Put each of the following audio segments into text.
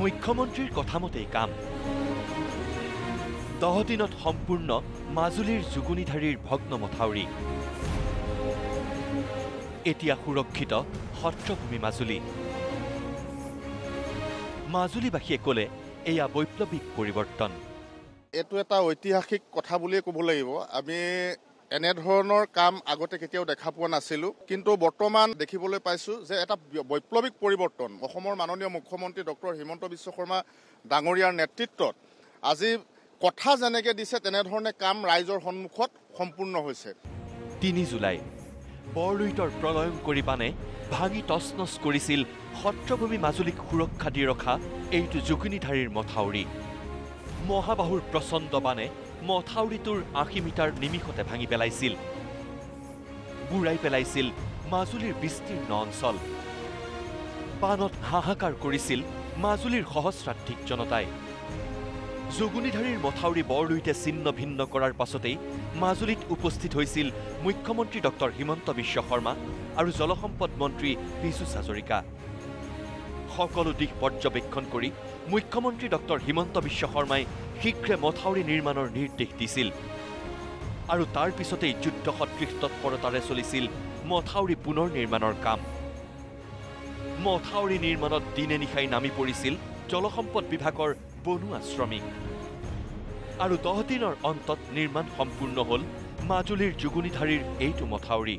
মুখ্যমন্ত্ৰীৰ কথামতেই কাম 10 দিনত সম্পূৰ্ণ মাজুলীৰ যুগুনিধাৰীৰ ভগ্ন মথাউৰি এতিয়া সুৰক্ষিত সত্ৰভূমি মাজুলী মাজুলীবাসীয়ে ক'লে এয়া বৈপ্লৱিক পৰিৱৰ্তন এটো এটা ঐতিহাসিক কথা বুলিয়ে ক'ব লাগিব আমি এনে ধৰণৰ কাম আগতে কেতিয়াও দেখা পোৱা নাছিলো কিন্তু বৰ্তমান দেখিবলৈ পাইছো যে এটা বৈপ্লৱিক পৰিৱৰ্তন অসমৰ মাননীয় মুখ্যমন্ত্ৰী ডক্টৰ হিমন্ত বিশ্ব শৰ্মা ডাঙৰীয়াৰ নেতৃত্বত আজি কথা যেনেকে দিছে তেনে ধৰণে কাম ৰাইজৰ সন্মুখত সম্পূৰ্ণ হৈছে 3 জুলাই বৰলুইতৰ প্ৰলয়ংকৰী বানে ভাঙি তছনছ কৰিছিল সত্ৰভূমি মাজুলীক সুৰক্ষা দি ৰখা এইটো যুগুনিধাৰীৰ মথাউৰি মহাবাহুৰ প্ৰচণ্ড বানে মথাউৰিটোৰ 80 মিটাৰ নিমিষতে ভাঙি পেলাইছিল বুঢ়াই পেলাইছিল মাজুলীৰ বিস্তীৰ্ণ অঞ্চল বানত হাহাকাৰ কৰিছিল মাজুলীৰ সহস্ৰাধিক জনতাই যুগুনিধাৰীৰ মথাউৰি বৰলুইতে ছিন্ন ভিন্ন কৰাৰ পাছতেই মাজুলীত উপস্থিত হৈছিল মুখ্যমন্ত্ৰী ডক্টৰ হিমন্ত বিশ্ব শৰ্মা আৰু জলসম্পদ মন্ত্ৰী পীযুষ হাজৰিকা সকলো দিশ পৰ্যবেক্ষণ কৰি মুখ্যমন্ত্ৰী ডক্টৰ হিমন্ত বিশ্ব শৰ্মাই শীঘ্ৰে মথাউৰি নিৰ্মাণৰ নিৰ্দেশ দিছিল আৰু তাৰ পিছতেই যুদ্ধ সদৃশ তৎপৰতাৰে চলিছিল মথাউৰি পুনৰ নিৰ্মাণৰ কাম মথাউৰি নিৰ্মাণত দিনে নিশাই নামি পৰিছিল জলসম্পদ বিভাগৰ বনুৱা শ্ৰমিক আৰু 10 দিনৰ অন্তত নিৰ্মাণ সম্পূৰ্ণ হ'ল মাজুলীৰ যুগুনিধাৰীৰ এইটো মথাউৰি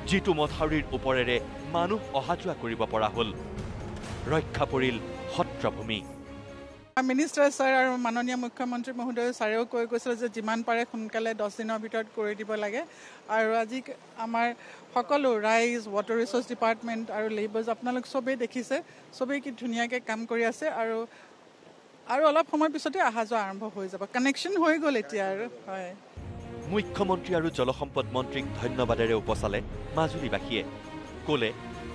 যিটো মথাউৰিৰ ওপৰেৰে মানুহ অহা যোৱা কৰিব পৰা হ'ল ৰক্ষা পৰিল সত্ৰভূমি মিনিষ্টাৰ ছাৰ আৰু মাননীয় মুখ্যমন্ত্ৰী মহোদয় ছাৰেও কৈ গৈছিল যে যিমান পাৰে সোনকালে 10 দিনৰ ভিতৰত কৰি দিব লাগে আৰু আজি আমাৰ সকলো ৰাইজ ৱাটাৰ ৰিচোৰ্চ ডিপাৰ্টমেণ্ট আৰু লেবাৰ্ছ আপোনালোক চবেই দেখিছে চবেই কি ধুনীয়াকৈ কাম কৰি আছে আৰু অলপ সময় পিছতে অহা যোৱা আৰম্ভ হৈ যাব কানেকশ্যন হৈ গ'ল এতিয়া আৰু হয় মুখ্যমন্ত্ৰী আৰু জলসম্পদ মন্ত্ৰীক ধন্যবাদেৰে উপচালে মাজুলীবাসীয়ে ক'লে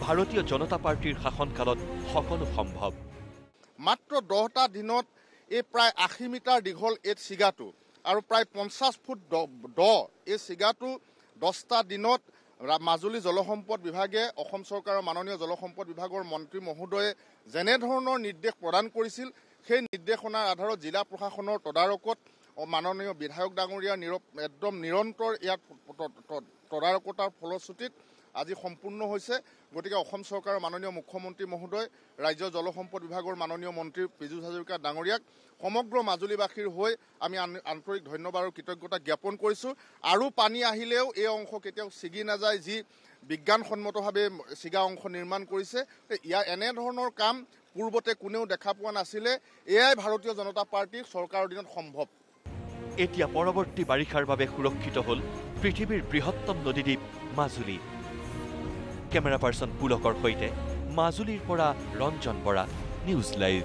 ভাৰতীয় জনতা পাৰ্টিৰ শাসনকালত সকলো সম্ভৱ মাত্ৰ 10টা দিনত এই প্ৰায় 80 মিটাৰ দীঘল এই চিগাটো আৰু প্ৰায় 50 ফুট দ এই চিগাটো 10টা দিনত মাজুলী জলসম্পদ বিভাগে অসম চৰকাৰৰ মাননীয় জলসম্পদ বিভাগৰ মন্ত্ৰী মহোদয়ে যেনে ধৰণৰ নিৰ্দেশ প্ৰদান কৰিছিল সেই নিৰ্দেশনাৰ আধাৰত জিলা প্ৰশাসনৰ তদাৰকত মাননীয় বিধায়ক ডাঙৰীয়াৰ একদম নিৰন্তৰ ইয়াত তদাৰকতাৰ ফলশ্ৰুতিত আজি সম্পূৰ্ণ হৈছে গতিকে অসম চৰকাৰৰ মাননীয় মুখ্যমন্ত্ৰী মহোদয় ৰাজ্যৰ জলসম্পদ বিভাগৰ মাননীয় মন্ত্ৰী পীযুষ হাজৰিকা ডাঙৰীয়াক সমগ্ৰ মাজুলীবাসীৰ হৈ আমি আন্তৰিক ধন্যবাদ আৰু কৃতজ্ঞতা জ্ঞাপন কৰিছোঁ আৰু পানী আহিলেও এই অংশ কেতিয়াও ছিগি নাযায় যি বিজ্ঞানসন্মতভাৱে ছিগা অংশ নিৰ্মাণ কৰিছে ইয়াৰ এনে ধৰণৰ কাম পূৰ্বতে কোনেও দেখা পোৱা নাছিলে এয়াই ভাৰতীয় জনতা পাৰ্টিৰ চৰকাৰৰ দিনত সম্ভৱ এতিয়া পৰৱৰ্তী বাৰিষাৰ বাবে সুৰক্ষিত হ'ল পৃথিৱীৰ বৃহত্তম নদীদ্বীপ মাজুলী কেমেৰা পাৰ্চন পুলকৰ সৈতে মাজুলীৰ পৰা ৰঞ্জন বৰা নিউজ লাইভ